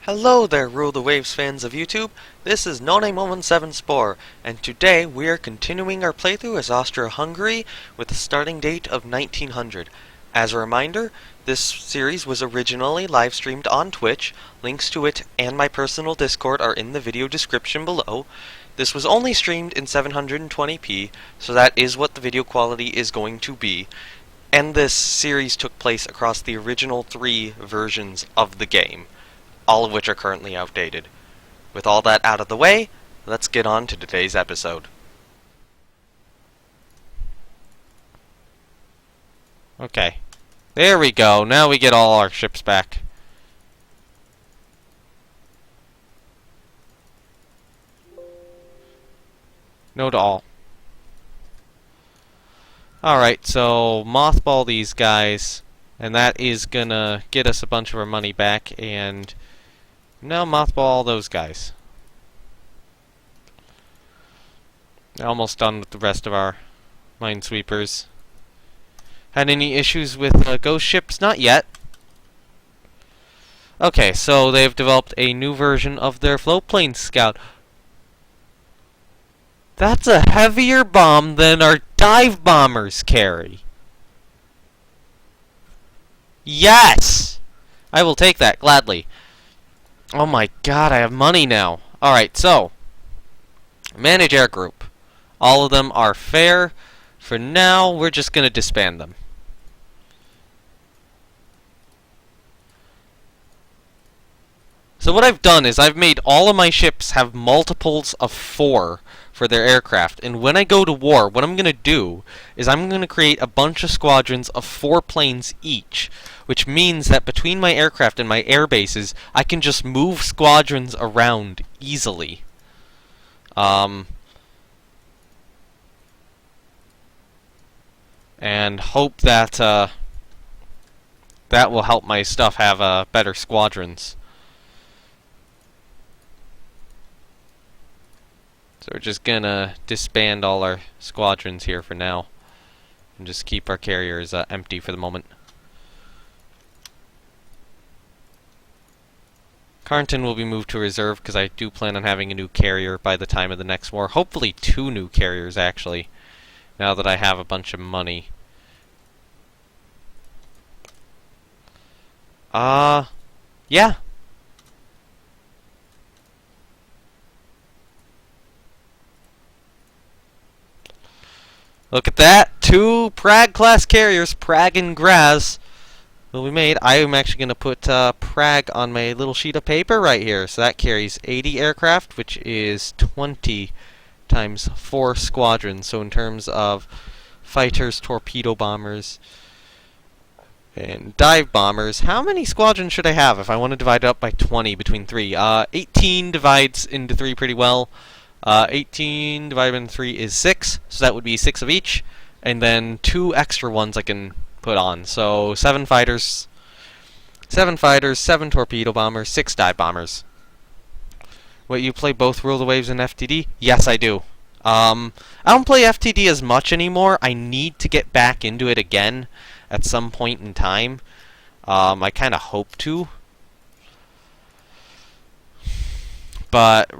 Hello there, Rule the Waves fans of YouTube. This is NoName117 Spore, and today we are continuing our playthrough as Austria-Hungary with a starting date of 1900. As a reminder, this series was originally live streamed on Twitch. Links to it and my personal Discord are in the video description below. This was only streamed in 720p, so that is what the video quality is going to be. And this series took place across the original 3 versions of the game, all of which are currently outdated. With all that out of the way, let's get on to today's episode. Okay. There we go. Now we get all our ships back. No to all. Alright, so mothball these guys, and that is gonna get us a bunch of our money back, and now mothball all those guys. Almost done with the rest of our minesweepers. Had any issues with ghost ships? Not yet. Okay, so they've developed a new version of their floatplane scout. That's a heavier bomb than our dive bombers carry. Yes! I will take that gladly. Oh my god, I have money now. Alright, so manage air group. All of them are fair. For now, we're just going to disband them. So what I've done is I've made all of my ships have multiples of 4 for their aircraft. And when I go to war, what I'm going to do is I'm going to create a bunch of squadrons of 4 planes each, which means that between my aircraft and my air bases, I can just move squadrons around easily. And hope that that will help my stuff have better squadrons. So we're just gonna disband all our squadrons here for now, and just keep our carriers empty for the moment. Carnton will be moved to reserve because I do plan on having a new carrier by the time of the next war. Hopefully 2 new carriers, actually, now that I have a bunch of money. Yeah. Look at that! 2 Prague-class carriers, Prague and Graz, will be made. I am actually going to put Prague on my little sheet of paper right here. So that carries 80 aircraft, which is 20 times 4 squadrons. So in terms of fighters, torpedo bombers, and dive bombers, how many squadrons should I have if I want to divide it up by 20 between 3? 18 divides into 3 pretty well. 18 divided into 3 is 6, so that would be 6 of each. And then 2 extra ones I can put on. So 7 fighters, 7 torpedo bombers, 6 dive bombers. Wait, you play both Rule the Waves and FTD? Yes, I do. I don't play FTD as much anymore. I need to get back into it again at some point in time. I kind of hope to. But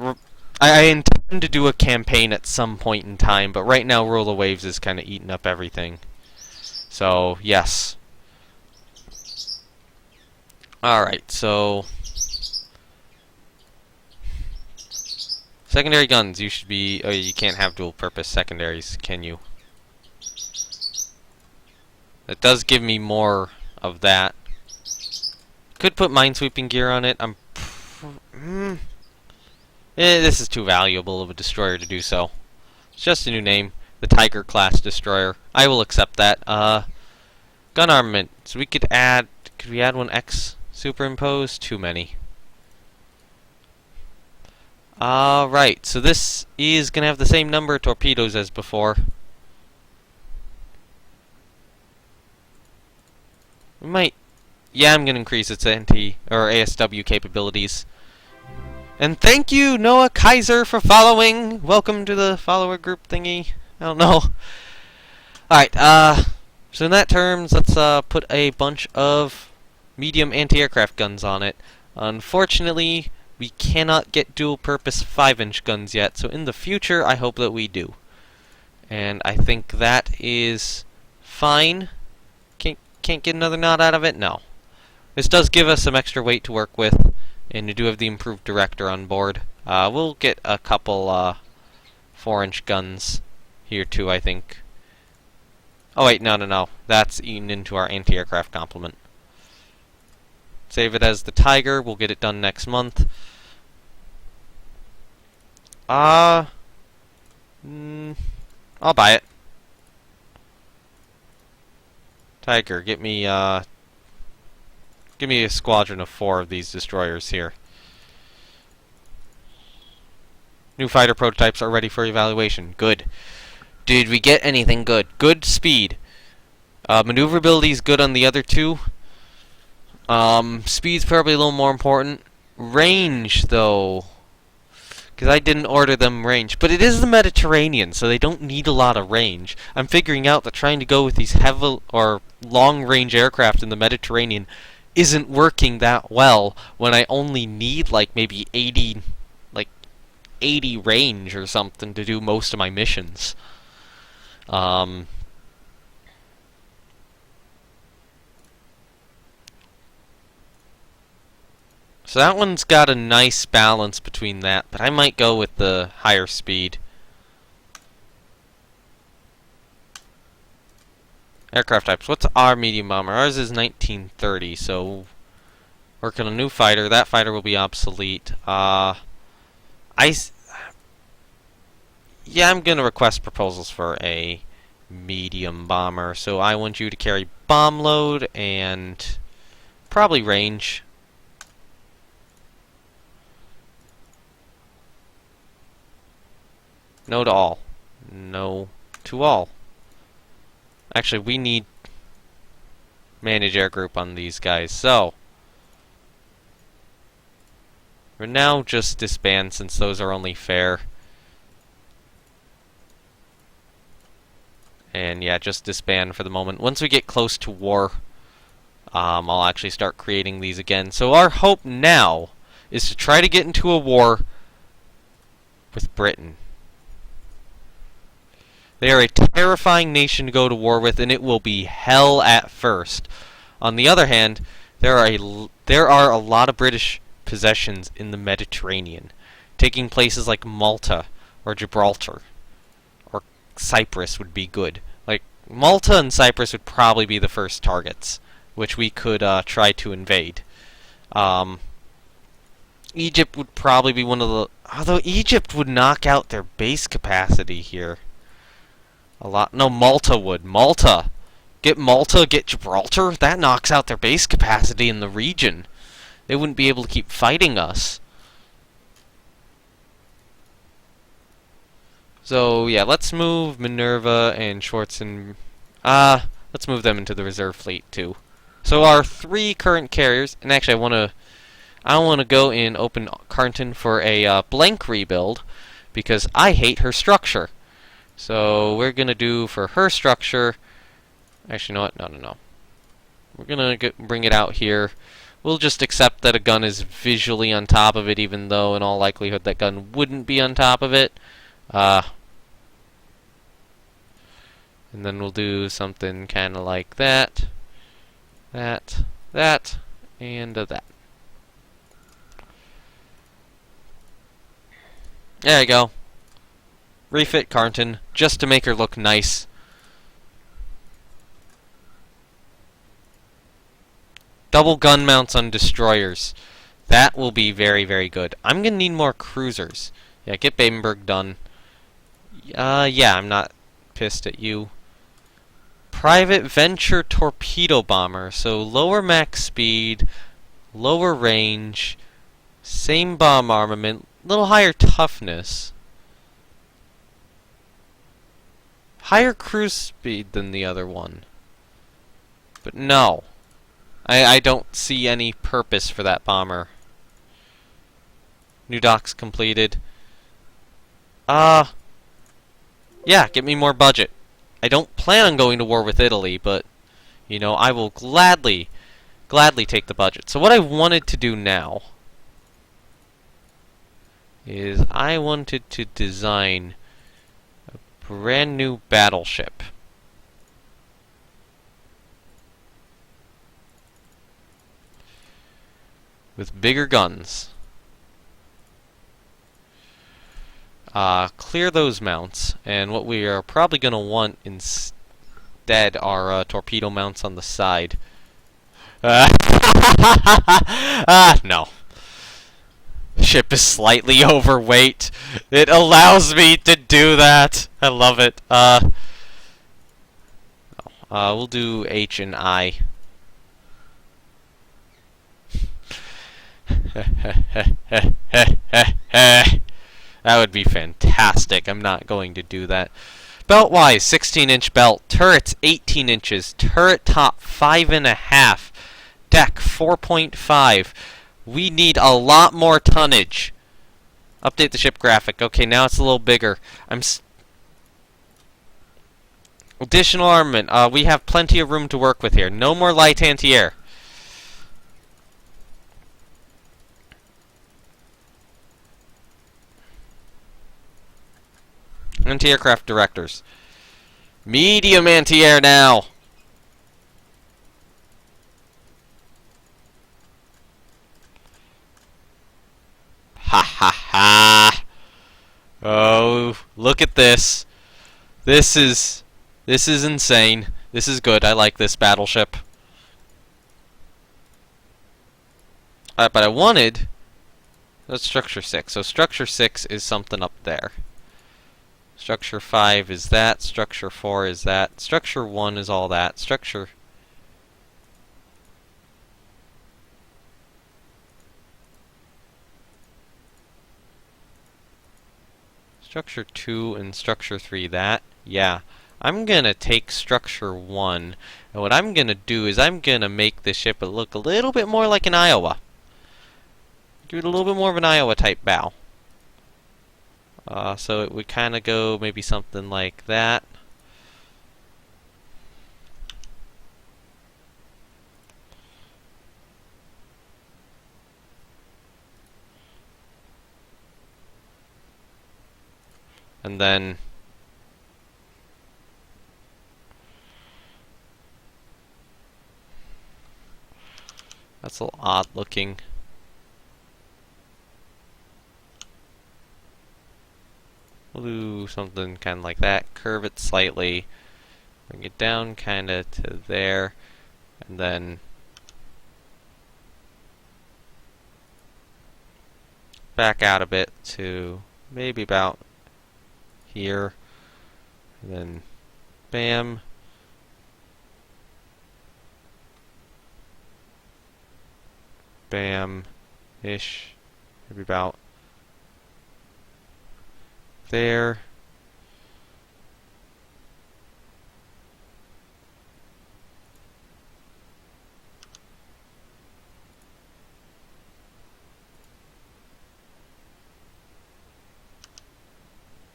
I intend to do a campaign at some point in time, but right now Rule the Waves is kind of eating up everything. So, yes. Alright, so secondary guns, you should be... Oh, you can't have dual purpose secondaries, can you? It does give me more of that. Could put minesweeping gear on it. This is too valuable of a destroyer to do so. It's just a new name. The Tiger class destroyer. I will accept that. Gun armament. So we could add... Could we add 1X superimpose? Too many. Right. So this is going to have the same number of torpedoes as before. We might... Yeah, I'm going to increase its NT, or ASW capabilities. And thank you, Noah Kaiser, for following. Welcome to the follower group thingy. I don't know. Alright, so in that terms, let's put a bunch of medium anti-aircraft guns on it. Unfortunately, we cannot get dual-purpose 5-inch guns yet, so in the future, I hope that we do. And I think that is fine. Can't get another knot out of it? No. This does give us some extra weight to work with, and you do have the improved director on board. We'll get a couple 4-inch guns here too, I think. Oh wait, no. That's eaten into our anti-aircraft complement. Save it as the Tiger. We'll get it done next month. I'll buy it. Tiger, give me a squadron of 4 of these destroyers here. New fighter prototypes are ready for evaluation. Good. Did we get anything good? Good speed. Maneuverability is good on the other 2. Speed's probably a little more important. Range, though, because I didn't order them range. But it is the Mediterranean, so they don't need a lot of range. I'm figuring out that trying to go with these heavy or long-range aircraft in the Mediterranean isn't working that well when I only need like maybe 80 range or something to do most of my missions. So that one's got a nice balance between that, but I might go with the higher speed. Aircraft types. What's our medium bomber? Ours is 1930, so working on a new fighter. That fighter will be obsolete. Yeah, I'm gonna request proposals for a medium bomber. So I want you to carry bomb load and probably range. No to all. No to all. Actually, we need manage air group on these guys, so we're now just disband since those are only fair. And yeah, just disband for the moment. Once we get close to war, I'll actually start creating these again. So our hope now is to try to get into a war with Britain. They are a terrifying nation to go to war with, and it will be hell at first. On the other hand, there are a lot of British possessions in the Mediterranean, taking places like Malta or Gibraltar, or Cyprus would be good. Like Malta and Cyprus would probably be the first targets, which we could try to invade. Egypt would probably be one of the... Although Egypt would knock out their base capacity here. A lot. No, Malta would. Malta, get Gibraltar. That knocks out their base capacity in the region. They wouldn't be able to keep fighting us. So yeah, let's move Minerva and Schwarzen. Let's move them into the reserve fleet too. So our 3 current carriers, and actually I want to go in open Carnton for a blank rebuild because I hate her structure. So we're going to do for her structure... Actually, you know what? No. We're going to bring it out here. We'll just accept that a gun is visually on top of it, even though in all likelihood that gun wouldn't be on top of it. And then we'll do something kind of like that. That, and that. There you go. Refit Carnton, just to make her look nice. Double gun mounts on destroyers. That will be very, very good. I'm going to need more cruisers. Yeah, get Babenberg done. Yeah, I'm not pissed at you. Private Venture Torpedo Bomber. So lower max speed, lower range, same bomb armament, little higher toughness. Higher cruise speed than the other one. But no. I don't see any purpose for that bomber. New docks completed. Yeah, get me more budget. I don't plan on going to war with Italy, but, you know, I will gladly gladly take the budget. So what I wanted to do now is I wanted to design a brand new battleship. With bigger guns. Clear those mounts, and what we are probably going to want instead are torpedo mounts on the side. No. Ship is slightly overweight. It allows me to do that. I love it. We'll do H and I. That would be fantastic. I'm not going to do that. Belt-wise, 16-inch belt. Turrets, 18 inches. Turret top, 5.5. Deck, 4.5. We need a lot more tonnage. Update the ship graphic. Okay, now it's a little bigger. Additional armament. We have plenty of room to work with here. No more light anti-air. Anti-aircraft directors. Medium anti-air now. Ha ha ha. Oh, look at this. This is insane. This is good. I like this battleship. But I wanted... That's structure 6. So structure 6 is something up there. Structure 5 is that. Structure 4 is that. Structure 1 is all that. Structure 2 and Structure 3 that. Yeah. I'm gonna take Structure 1, and what I'm gonna do is I'm gonna make this ship look a little bit more like an Iowa. Give it a little bit more of an Iowa type bow. So it would kind of go maybe something like that. And then that's a little odd looking. We'll do something kind of like that. Curve it slightly. Bring it down kind of to there. And then back out a bit to maybe about here. And then bam. Bam-ish. Maybe about there.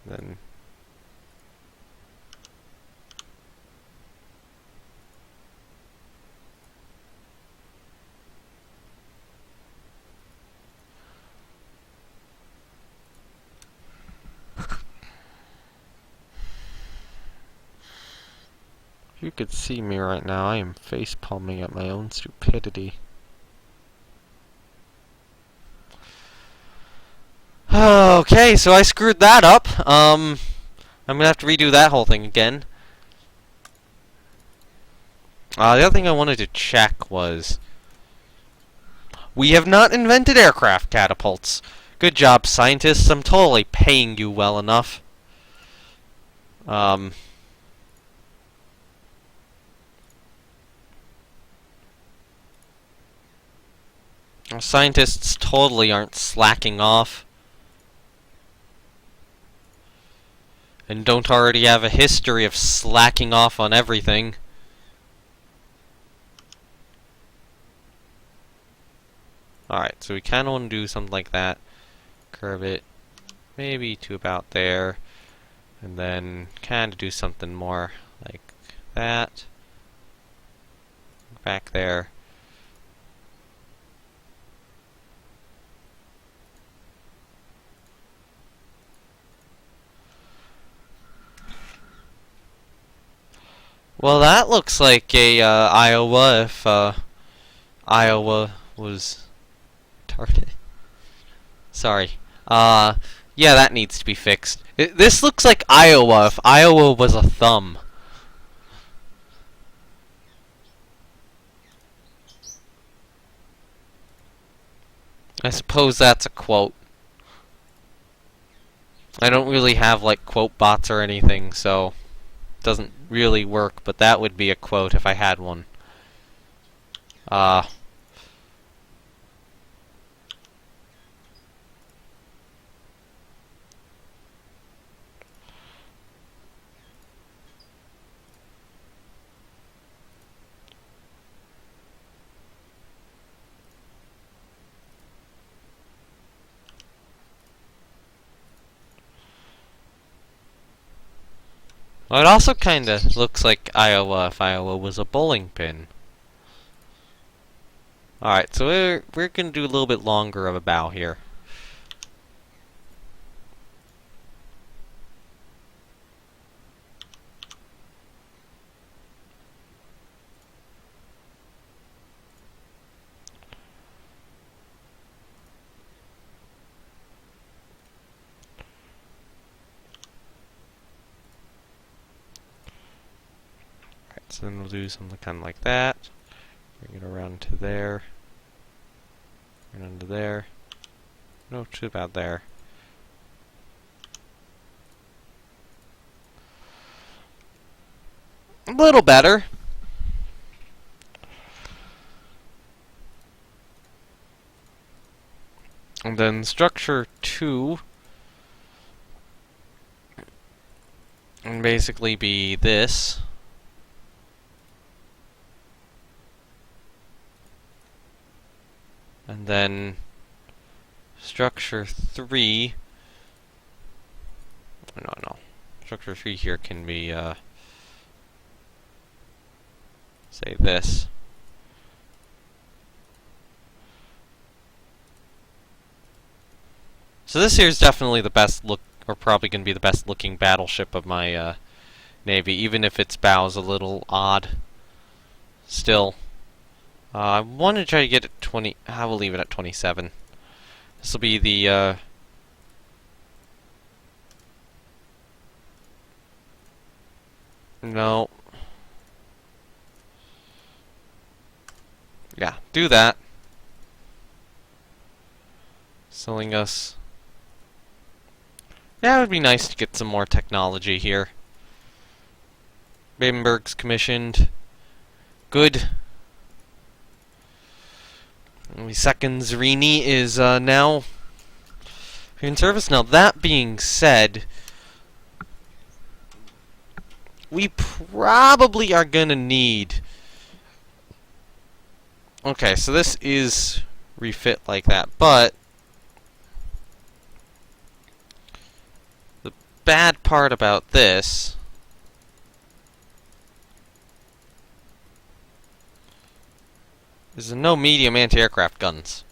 Then if you could see me right now, I am face palming at my own stupidity. Okay, so I screwed that up. I'm gonna have to redo that whole thing again. The other thing I wanted to check was we have not invented aircraft catapults. Good job, scientists. I'm totally paying you well enough. Scientists totally aren't slacking off. And don't already have a history of slacking off on everything. Alright, so we kind of want to do something like that. Curve it maybe to about there. And then kind of do something more like that. Back there. Well, that looks like a Iowa if Iowa was retarded. Sorry. Yeah, that needs to be fixed. This looks like Iowa if Iowa was a thumb. I suppose that's a quote. I don't really have like quote bots or anything, so it doesn't really work, but that would be a quote if I had one. Well, it also kinda looks like Iowa if Iowa was a bowling pin. Alright, so we're gonna do a little bit longer of a bow here. Alright, so then we'll do something kinda like that. Bring it around to there. Around to there. No, too about there. A little better. And then structure 2 and basically be this. And then structure 3. No. Structure 3 here can be, say this. So this here is definitely the best look, or probably going to be the best looking battleship of my Navy, even if its bow's a little odd. Still. I want to try to get it 20. I will leave it at 27. This will be the no. Yeah, do that. Selling us. Yeah, it would be nice to get some more technology here. Babenberg's commissioned. Good. The second Zrini is now in service. Now, that being said, we probably are going to need... Okay, so this is refit like that, but the bad part about this is no medium anti-aircraft guns.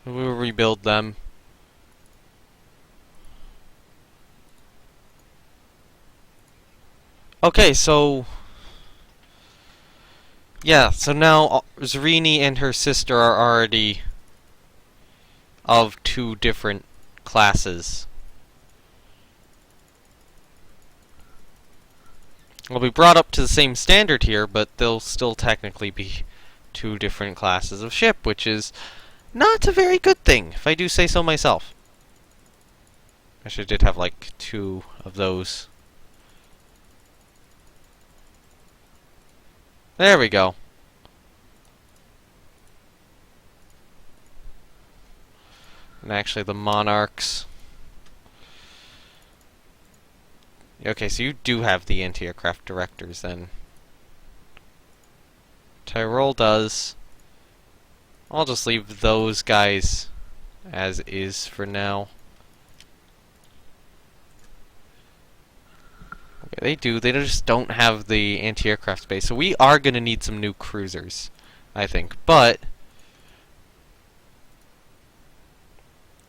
We will rebuild them. Okay, so... Yeah, so now Zrini and her sister are already of 2 different classes. They'll be brought up to the same standard here, but they'll still technically be 2 different classes of ship, which is not a very good thing, if I do say so myself. Actually, I did have like 2 of those. There we go. And actually the Monarchs. Okay, so you do have the anti-aircraft directors then. Tyrol does. I'll just leave those guys as is for now. They do. They just don't have the anti-aircraft space. So we are going to need some new cruisers, I think. But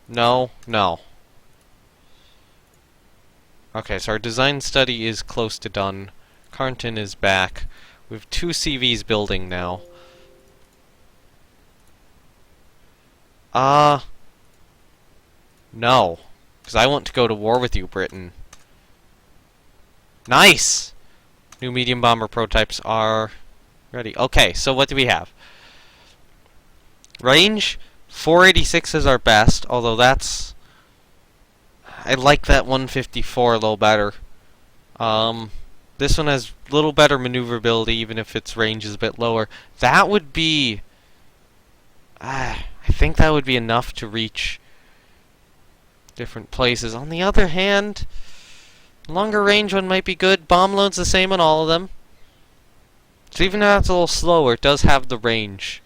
no. Okay, so our design study is close to done. Carnton is back. We have 2 CVs building now. No. Because I want to go to war with you, Britain. Nice! New medium bomber prototypes are ready. Okay, so what do we have? Range, 486 is our best, although that's... I like that 154 a little better. This one has a little better maneuverability, even if its range is a bit lower. That would be... I think that would be enough to reach different places. On the other hand, longer range one might be good. Bomb load's the same on all of them. So even though it's a little slower, it does have the range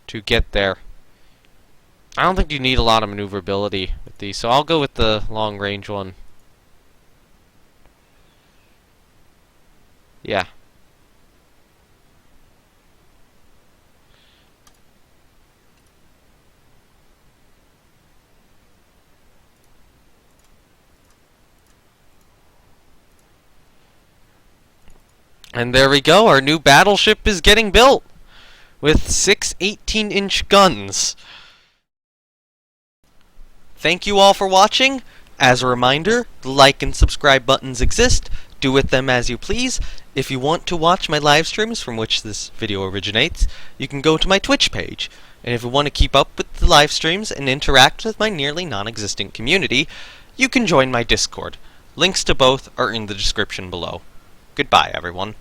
to get there. I don't think you need a lot of maneuverability with these, so I'll go with the long range one. Yeah. And there we go, our new battleship is getting built with 6 18-inch guns. Thank you all for watching. As a reminder, the like and subscribe buttons exist. Do with them as you please. If you want to watch my live streams from which this video originates, you can go to my Twitch page. And if you want to keep up with the live streams and interact with my nearly non-existent community, you can join my Discord. Links to both are in the description below. Goodbye, everyone.